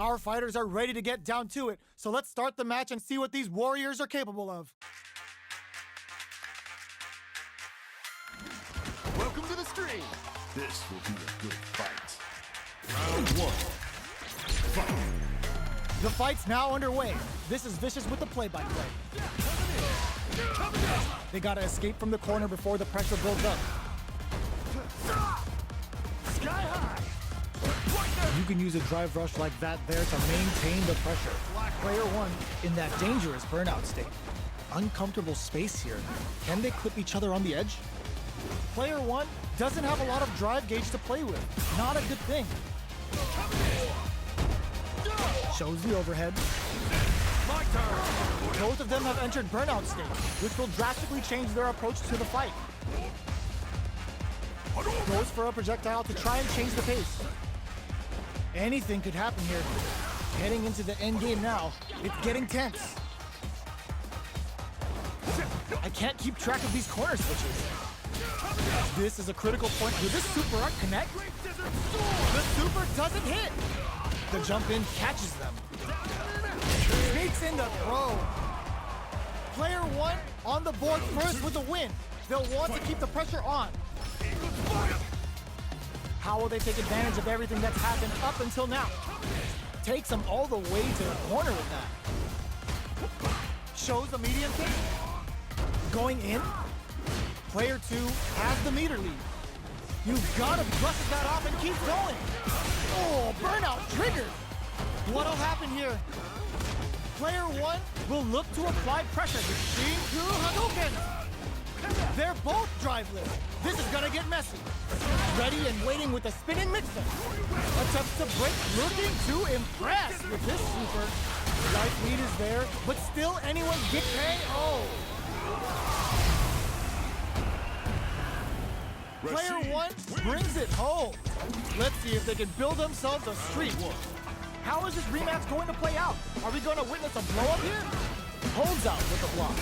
Our fighters are ready to get down to it, so let's start the match and see what these warriors are capable of. Welcome to the stream. This will be a good fight. Round one. Fight. The fight's now underway. This is Vicious with the play-by-play. They gotta escape from the corner before the pressure builds up. Sky high. You can use a drive rush like that there to maintain the pressure. Player one in that dangerous burnout state. Uncomfortable space here. Can they clip each other on the edge? Player one doesn't have a lot of drive gauge to play with. Not a good thing. Shows the overhead. My turn. Both of them have entered burnout state, which will drastically change their approach to the fight. Goes for a projectile to try and change the pace. Anything could happen here. Heading into the end game now, it's getting tense. I can't keep track of these corner switches. This is a critical point. Will this super art connect? The super doesn't hit. The jump in catches them. Sneaks in the throw. Player one on the board first with the win. They'll want to keep the pressure on. How will they take advantage of everything that's happened up until now? Takes them all the way to the corner with that. Shows the medium kick. Going in. Player two has the meter lead. You've got to brush that off and keep going. Oh, burnout triggered. What'll happen here? Player one will look to apply pressure to Shinku Hadouken. They're both driveless. This is gonna get messy. Ready and waiting with a spinning mixer. Attempts to break, looking to impress with this super. Life lead is there, but still anyone get KO. Player one brings it home. Let's see if they can build themselves a streak. How is this rematch going to play out? Are we going to witness a blow up here? Holds out with the block.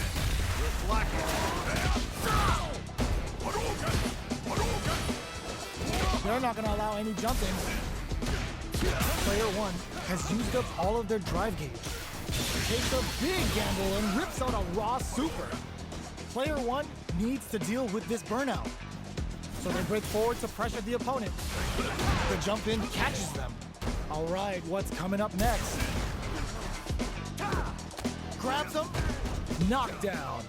They're not going to allow any jumping. Player one has used up all of their drive gauge. Takes a big gamble and rips out a raw super. Player one needs to deal with this burnout. So they break forward to pressure the opponent. The jump in catches them. All right, what's coming up next? Grabs him. Knockdown.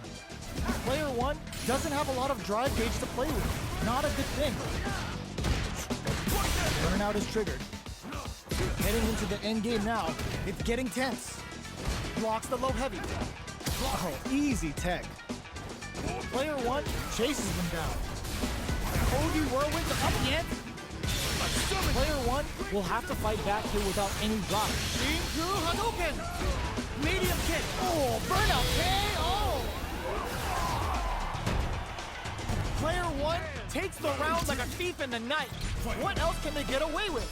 Player one doesn't have a lot of drive gauge to play with. Not a good thing. Burnout is triggered. Heading into the end game now. It's getting tense. Blocks the low heavy. Oh, easy tech. Player one chases them down. Cody Whirlwind up again. Player one will have to fight back here without any drop. Shinku Hadouken! Medium kick. Oh, burnout KO! Player one takes the round like a thief in the night. What else can they get away with?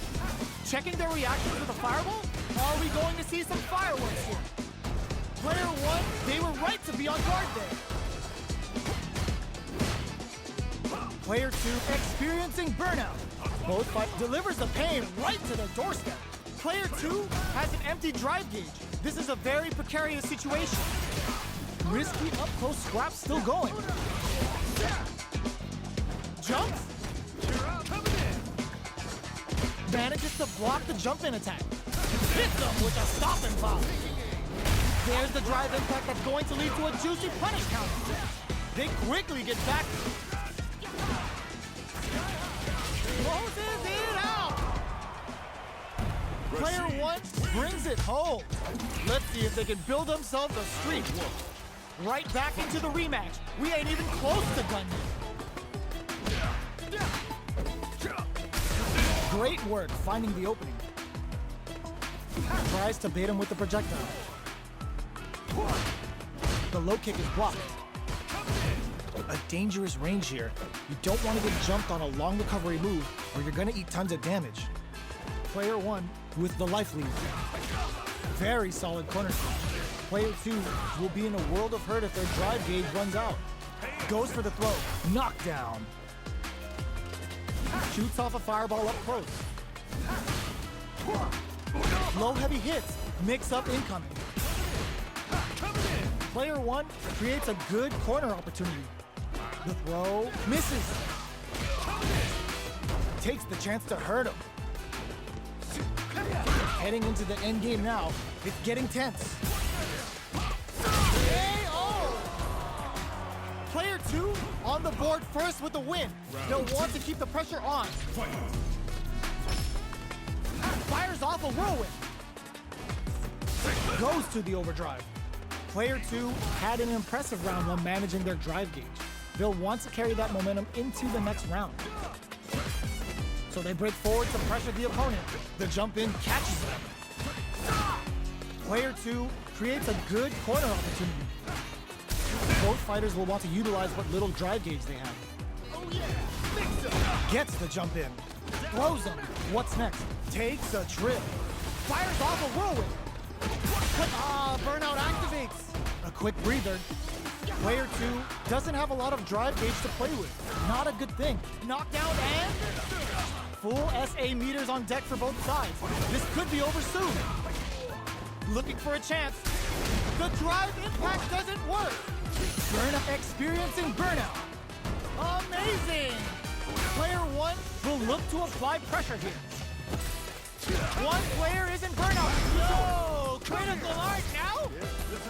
Checking their reaction to the fireball? Are we going to see some fireworks here? Player one, they were right to be on guard there. Player two experiencing burnout. Both fight delivers the pain right to their doorstep. Player two has an empty drive gauge. This is a very precarious situation. Risky up-close scrap still going. Jumps. Manages to block the jump-in attack. Hits them with a stop and pop. There's the drive impact that's going to lead to a juicy punish counter. They quickly get back. Closes it out! Player one brings it home. Let's see if they can build themselves a streak. Right back into the rematch. We ain't even close to done yet. Great work finding the opening. Tries to bait him with the projectile. The low kick is blocked. A dangerous range here. You don't want to get jumped on a long recovery move or you're going to eat tons of damage. Player one with the life lead. Very solid corner switch. Player two will be in a world of hurt if their drive gauge runs out. Goes for the throw. Knockdown. Shoots off a fireball up close. Low heavy hits, mix up incoming. Player 1 creates a good corner opportunity. The throw misses. Takes the chance to hurt him. Heading into the end game now, it's getting tense. KO! Player 2 on the board first with the win. They'll want to keep the pressure on. Fires off a whirlwind. Goes to the overdrive. Player 2 had an impressive round while managing their drive gauge. They'll want to carry that momentum into the next round. So they break forward to pressure the opponent. The jump in catches them. Player 2 creates a good corner opportunity. Both fighters will want to utilize what little drive gauge they have. Gets the jump in. Throws him. What's next? Takes a trip. Fires off a whirlwind. Burnout activates. A quick breather. Player 2 doesn't have a lot of drive gauge to play with. Not a good thing. Knockdown and full SA meters on deck for both sides. This could be over soon. Looking for a chance. The drive impact doesn't work. Burnout experiencing burnout. Amazing! Player 1 will look to apply pressure here. One player is in burnout. No! Critical art now?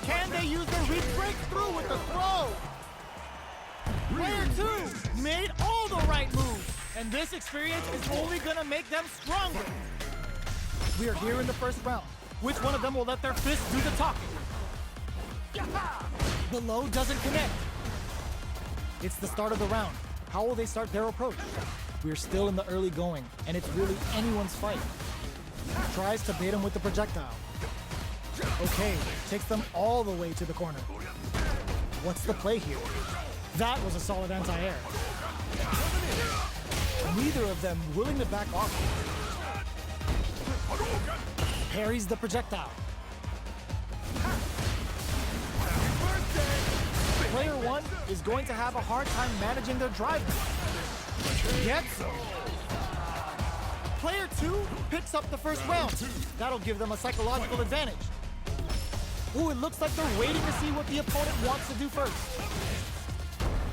Can they use their reach breakthrough with the throw? Player 2 made all the right moves, and this experience is only gonna make them stronger. We are here in the first round. Which one of them will let their fists do the talking? The low doesn't connect. It's the start of the round. How will they start their approach? We're still in the early going, and it's really anyone's fight. Tries to bait him with the projectile. Okay, takes them all the way to the corner. What's the play here? That was a solid anti-air. Neither of them willing to back off. Parries the projectile. Player 1 is going to have a hard time managing their drive. Gets him. Player 2 picks up the first round. That'll give them a psychological advantage. Ooh, it looks like they're waiting to see what the opponent wants to do first.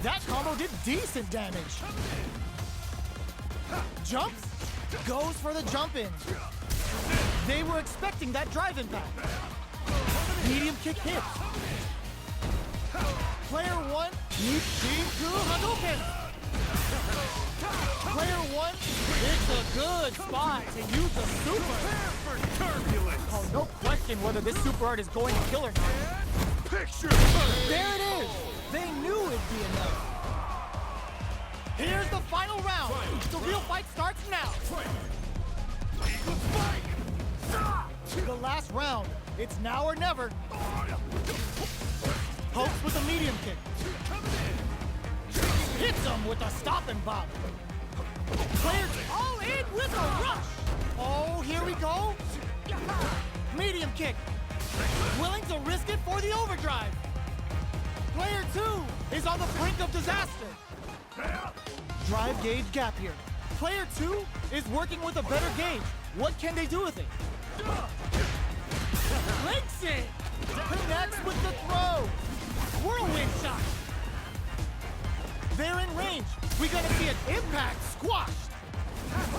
That combo did decent damage. Jumps, goes for the jump in. They were expecting that drive impact. Medium kick hits. Player 1 needs Shinku Hadouken. Player 1 picks a good spot to use the super. Oh, no question whether this super art is going to kill or not. There it is. They knew it'd be enough. Here's the final round. The real fight starts now. The last round. It's now or never. Pokes with a medium kick. Hits him with a stop and bop. Players all in with a rush. Oh, here we go. Medium kick. Willing to risk it for the overdrive. Player 2 is on the brink of disaster. Drive gauge gap here. Player 2 is working with a better gauge. What can they do with it? Links it. Connects with the throw. Whirlwind shot. They're in range. We're gonna see an impact squashed.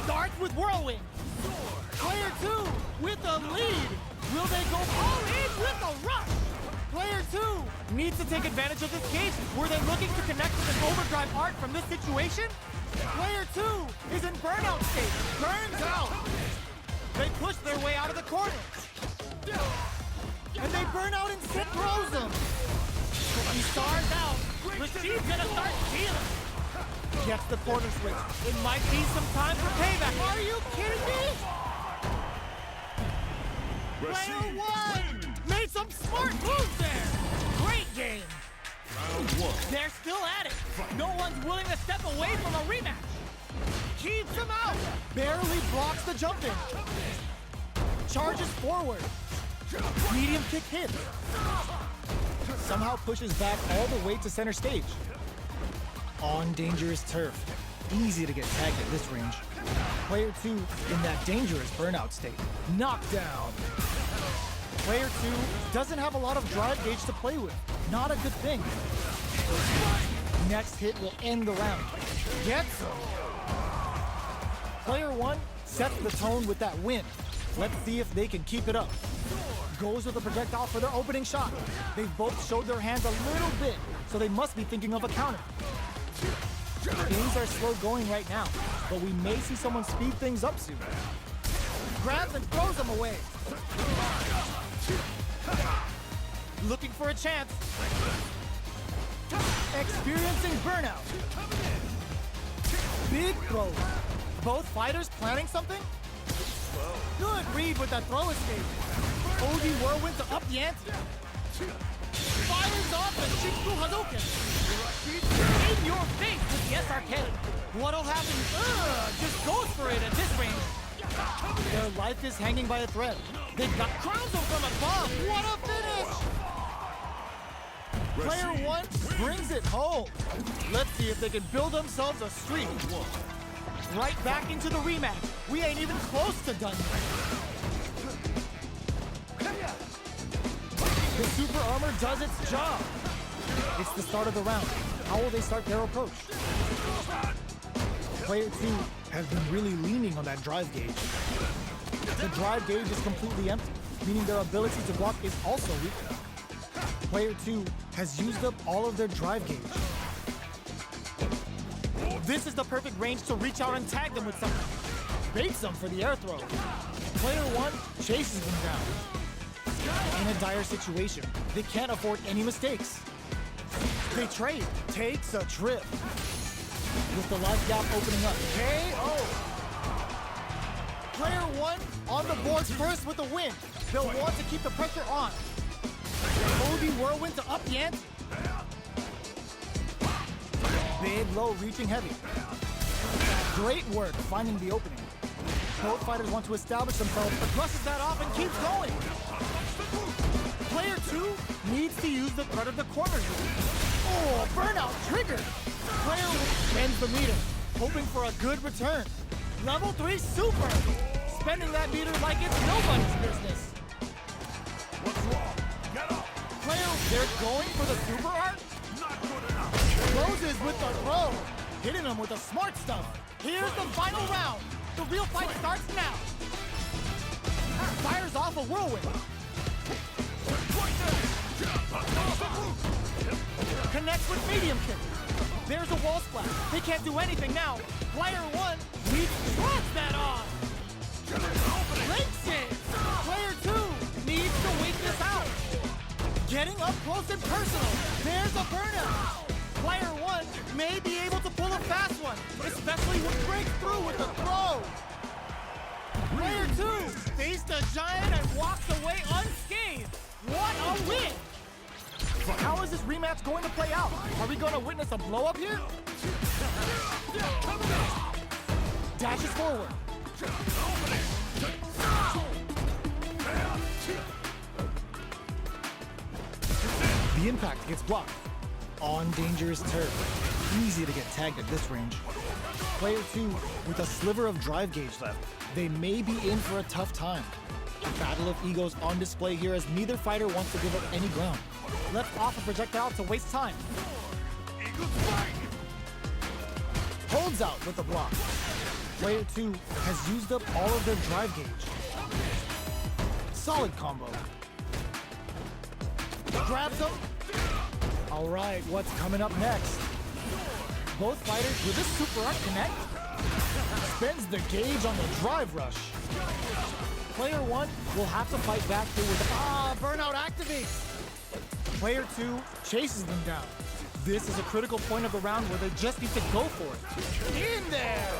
Starts with whirlwind. Player 2 with the lead. Will they go all in with a rush? Player 2 needs to take advantage of this case. Were they looking to connect with an overdrive art from this situation? Player 2 is in burnout state. Burns out. They push their way out of the corner. And they burn out and Sid throws them. He stars out. Rashid's gonna start stealing. Gets the corner switch. It might be some time for payback. Are you kidding me? Player 1 made some smart moves there. Great game. They're still at it. No one's willing to step away from a rematch. Keeps him out. Barely blocks the jump in. Charges forward. Medium kick hit. Somehow pushes back all the way to center stage. On dangerous turf. Easy to get tagged at this range. Player 2 in that dangerous burnout state. Knockdown. Player 2 doesn't have a lot of drive gauge to play with. Not a good thing. Next hit will end the round. Gets him. Player 1 sets the tone with that win. Let's see if they can keep it up. Goes with a projectile for their opening shot. They've both showed their hands a little bit, so they must be thinking of a counter. Things are slow going right now, but we may see someone speed things up soon. Grabs and throws them away. Looking for a chance. Experiencing burnout. Big throw. Both fighters planning something? Good read with that throw escape. OD Whirlwind to up the ante. Fires off the Shinku Hadouken. In your face with the SRK. What'll happen? Just goes for it at this range. Their life is hanging by a thread. They've got crowns from above. What a finish! Player 1 brings it home. Let's see if they can build themselves a streak. Right back into the rematch. We ain't even close to done yet. The super armor does its job. It's the start of the round. How will they start their approach? Player 2 has been really leaning on that drive gauge. The drive gauge is completely empty, meaning their ability to block is also weak. Player 2 has used up all of their drive gauge. This is the perfect range to reach out and tag them with something. Baits them for the air throw. Player 1 chases them down. In a dire situation, they can't afford any mistakes. They trade, takes a trip. With the life gap opening up. KO! Player 1 on the board first with the win. They'll want to keep the pressure on. OD Whirlwind to up the ante. Big low reaching heavy. Great work finding the opening. Both fighters want to establish themselves, but brushes that off and keeps going. Player 2 needs to use the threat of the corner move. Oh, burnout triggered. Player 1 bends the meter, hoping for a good return. Level 3 super. Spending that meter like it's nobody's business. What's wrong? Get up! Player, they're going for the super art? Not good enough! Closes with the throw. Hitting them with the smart stuff. Here's the final round. The real fight starts now. Fires off a whirlwind. Connects with medium kick. There's a wall splash. They can't do anything now. Player 1 trots that off. Links it. Player 2 needs to wait this out. Getting up close and personal. There's a burnout. Player 1 may be able to pull a fast one, especially with breakthrough with the throw. Player 2 faced a giant and walks away unscathed. What a win! How is this rematch going to play out? Are we going to witness a blow-up here? Dashes forward. The impact gets blocked. On dangerous turf. Easy to get tagged at this range. Player 2 with a sliver of drive gauge left. They may be in for a tough time. Battle of egos on display here as neither fighter wants to give up any ground. Left off a projectile to waste time. Holds out with the block. Player 2 has used up all of their drive gauge. Solid combo. Grabs them. All right, what's coming up next? Both fighters with this super art connect. Spends the gauge on the drive rush. Player 1 will have to fight back here with burnout activates. Player 2 chases them down. This is a critical point of the round where they just need to go for it. In there!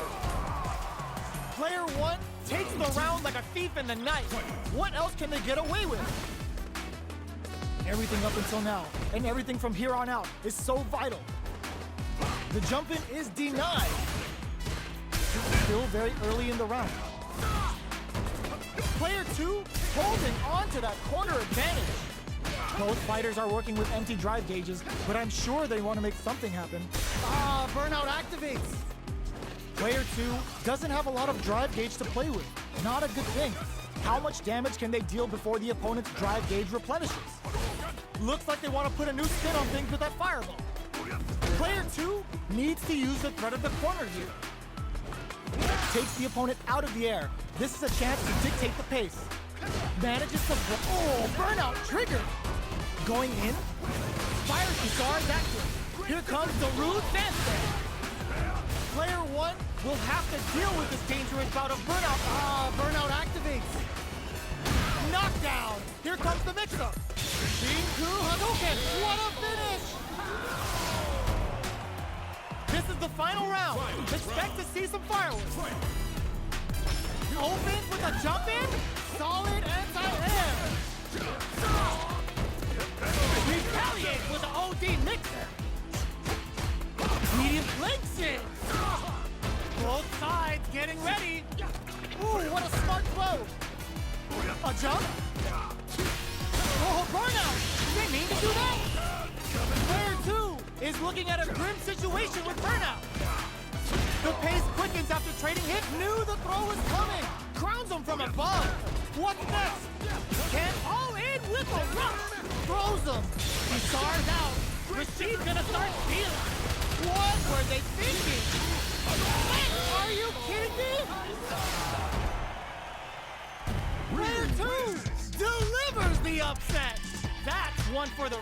Player 1 takes the round like a thief in the night. What else can they get away with? Everything up until now, and everything from here on out, is so vital. The jump-in is denied. Still very early in the round. Player 2 holding on to that corner advantage. Both fighters are working with empty drive gauges, but I'm sure they want to make something happen. Burnout activates. Player 2 doesn't have a lot of drive gauge to play with. Not a good thing. How much damage can they deal before the opponent's drive gauge replenishes? Looks like they want to put a new spin on things with that fireball. Player 2 needs to use the threat of the corner here. Takes the opponent out of the air. This is a chance to dictate the pace. Manages to... Oh, burnout triggered! Going in. Fire Kisar is active. Here comes the rude bandstand. Player 1 will have to deal with this dangerous bout of burnout. Burnout activates. Knockdown. Here comes the mix-up. Shinku Hadouken. What a finish! This is the final round. Expect to see some fireworks. Opens with a jump in. Solid anti-air. Retaliate with an OD mixer. Medium flanks it. Both sides getting ready. Ooh, what a smart throw. A jump. Oh, burnout. Didn't mean to do that. Player 2 is looking at a grim situation with burnout. The pace quickens after trading hit. Knew the throw was coming. Crowns him from above. What's next? Can all in with a rush. Throws him. Kisar's out. Rashid's gonna start stealing. What were they thinking? Are you kidding me? Player 2 delivers the upset. That's one for the